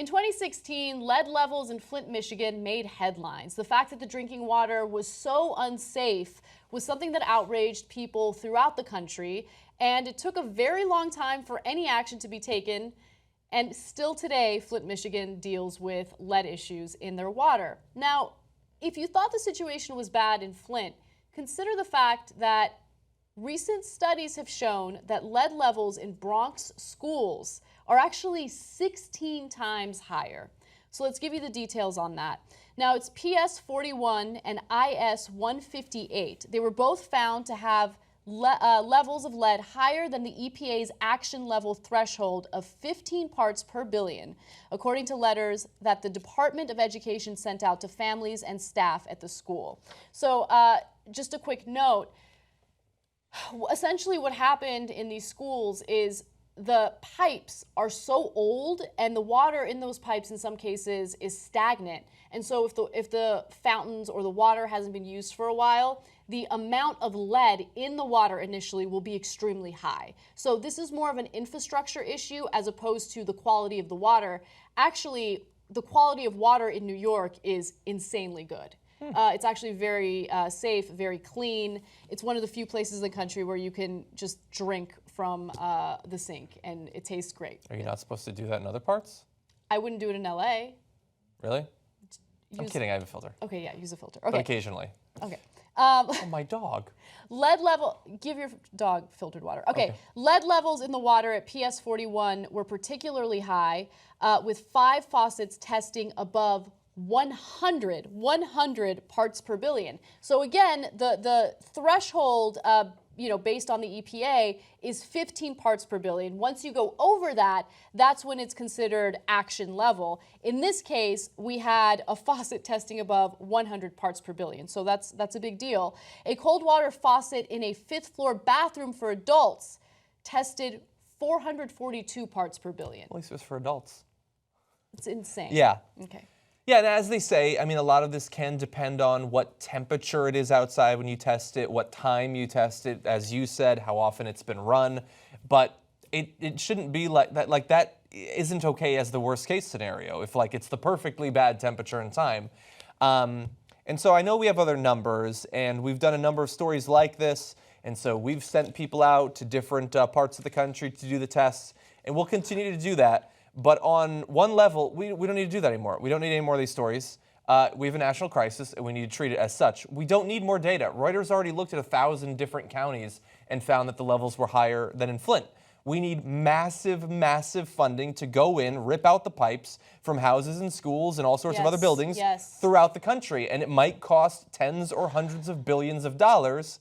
In 2016, lead levels in Flint, Michigan made headlines. The fact that the drinking water was so unsafe was something that outraged people throughout the country, and it took a very long time for any action to be taken. And still today, Flint, Michigan deals with lead issues in their water. Now, if you thought the situation was bad in Flint, consider the fact that recent studies have shown that lead levels in Bronx schools are actually 16 times higher. So let's give you the details on that. Now, it's PS 41 and IS 158. They were both found to have levels of lead higher than the EPA's action level threshold of 15 parts per billion, according to letters that the Department of Education sent out to families and staff at the school. So just a quick note, essentially what happened in these schools is the pipes are so old and the water in those pipes in some cases is stagnant. And so if the fountains or the water hasn't been used for a while, the amount of lead in the water initially will be extremely high. So this is more of an infrastructure issue as opposed to the quality of the water. Actually, the quality of water in New York is insanely good. It's actually very safe, very clean. It's one of the few places in the country where you can just drink from the sink and it tastes great. Are you not supposed to do that in other parts? I wouldn't do it in LA. Really? I'm kidding, I have a filter. Okay, yeah, use a filter. Okay. But occasionally. Okay. Oh, my dog. Lead level, give your dog filtered water. Okay. Lead levels in the water at PS 41 were particularly high, with 5 faucets testing above 100 parts per billion. So again, the threshold, based on the EPA is 15 parts per billion. Once you go over that, that's when it's considered action level. In this case, we had a faucet testing above 100 parts per billion. So that's a big deal. A cold water faucet in a 5th floor bathroom for adults tested 442 parts per billion. At least it was for adults. It's insane. Yeah. Okay. Yeah, and as they say, I mean, a lot of this can depend on what temperature it is outside when you test it, what time you test it, as you said, how often it's been run. But it shouldn't be like that. Like, that isn't okay as the worst case scenario, if it's the perfectly bad temperature and time. And so I know we have other numbers, and we've done a number of stories like this. And so we've sent people out to different parts of the country to do the tests, and we'll continue to do that. But on one level, we don't need to do that anymore. We don't need any more of these stories. We have a national crisis, and we need to treat it as such. We don't need more data. Reuters already looked at 1,000 different counties and found that the levels were higher than in Flint. We need massive, massive funding to go in, rip out the pipes from houses and schools and all sorts of other buildings throughout the country. And it might cost tens or hundreds of billions of dollars,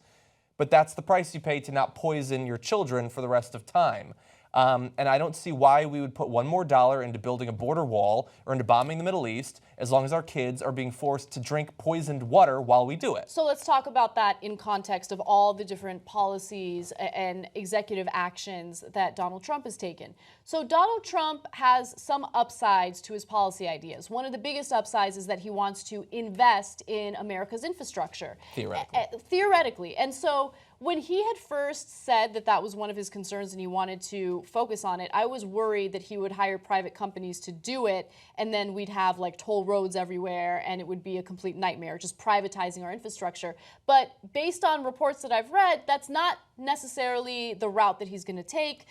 but that's the price you pay to not poison your children for the rest of time. And I don't see why we would put one more dollar into building a border wall or into bombing the Middle East as long as our kids are being forced to drink poisoned water while we do it. So let's talk about that in context of all the different policies and executive actions that Donald Trump has taken. So Donald Trump has some upsides to his policy ideas. One of the biggest upsides is that he wants to invest in America's infrastructure. Theoretically. And so when he had first said that that was one of his concerns and he wanted to focus on it, I was worried that he would hire private companies to do it, and then we'd have toll roads everywhere and it would be a complete nightmare, just privatizing our infrastructure. But based on reports that I've read, that's not necessarily the route that he's going to take.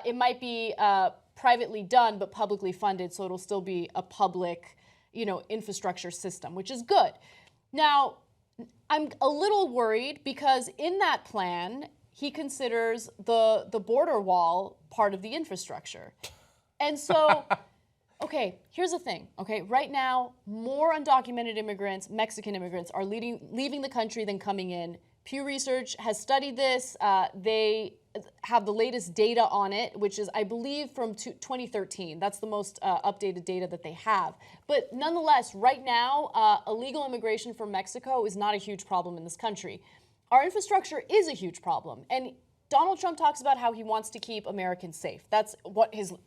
It might be privately done but publicly funded, so it'll still be a public, infrastructure system, which is good. Now, I'm a little worried because in that plan, he considers the border wall part of the infrastructure. And so, okay, here's the thing, okay? Right now, more undocumented immigrants, Mexican immigrants, are leaving the country than coming in. Pew Research has studied this. They have the latest data on it, which is, I believe, from 2013. That's the most updated data that they have. But nonetheless, right now, illegal immigration from Mexico is not a huge problem in this country. Our infrastructure is a huge problem. And Donald Trump talks about how he wants to keep Americans safe. That's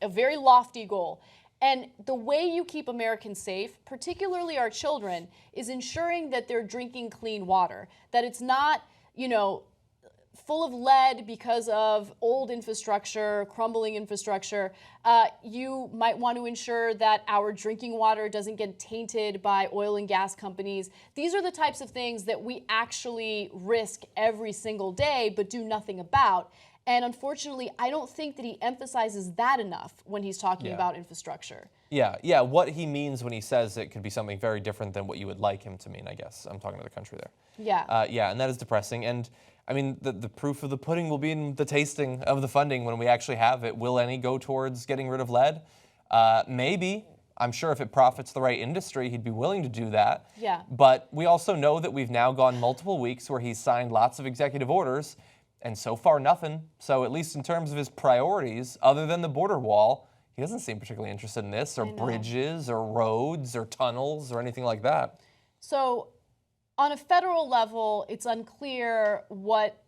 a very lofty goal. And the way you keep Americans safe, particularly our children, is ensuring that they're drinking clean water, that it's not, full of lead because of old infrastructure, crumbling infrastructure. You might want to ensure that our drinking water doesn't get tainted by oil and gas companies. These are the types of things that we actually risk every single day but do nothing about. And unfortunately, I don't think that he emphasizes that enough when he's talking about infrastructure. Yeah. What he means when he says it could be something very different than what you would like him to mean, I guess. I'm talking to the country there. Yeah. And that is depressing. And I mean, the proof of the pudding will be in the tasting of the funding when we actually have it. Will any go towards getting rid of lead? Maybe. I'm sure if it profits the right industry, he'd be willing to do that. Yeah. But we also know that we've now gone multiple weeks where he's signed lots of executive orders, and so far nothing. So at least in terms of his priorities, other than the border wall, he doesn't seem particularly interested in this, or bridges, or roads, or tunnels, or anything like that. So on a federal level, it's unclear what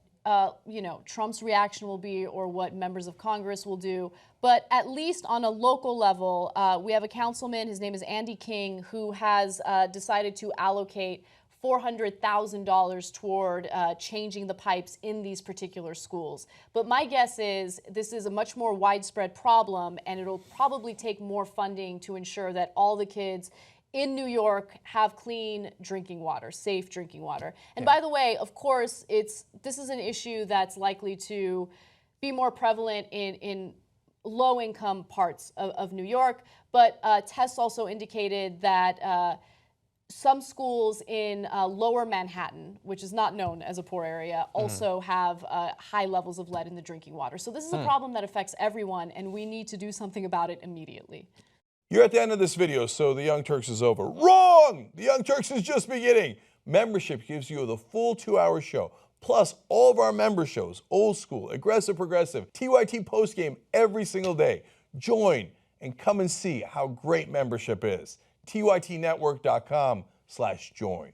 Trump's reaction will be or what members of Congress will do. But at least on a local level, we have a councilman, his name is Andy King, who has decided to allocate $400,000 toward changing the pipes in these particular schools. But my guess is this is a much more widespread problem, and it'll probably take more funding to ensure that all the kids in New York have clean drinking water, safe drinking water. And by the way, of course, this is an issue that's likely to be more prevalent in low-income parts of New York. But tests also indicated that some schools in lower Manhattan, which is not known as a poor area, also have high levels of lead in the drinking water. So this is a problem that affects everyone, and we need to do something about it immediately. You're at the end of this video, so the Young Turks is over. Wrong! The Young Turks is just beginning. Membership gives you the full 2-hour show, plus all of our member shows, old school, aggressive, progressive, TYT postgame every single day. Join and come and see how great membership is. TYTnetwork.com/join.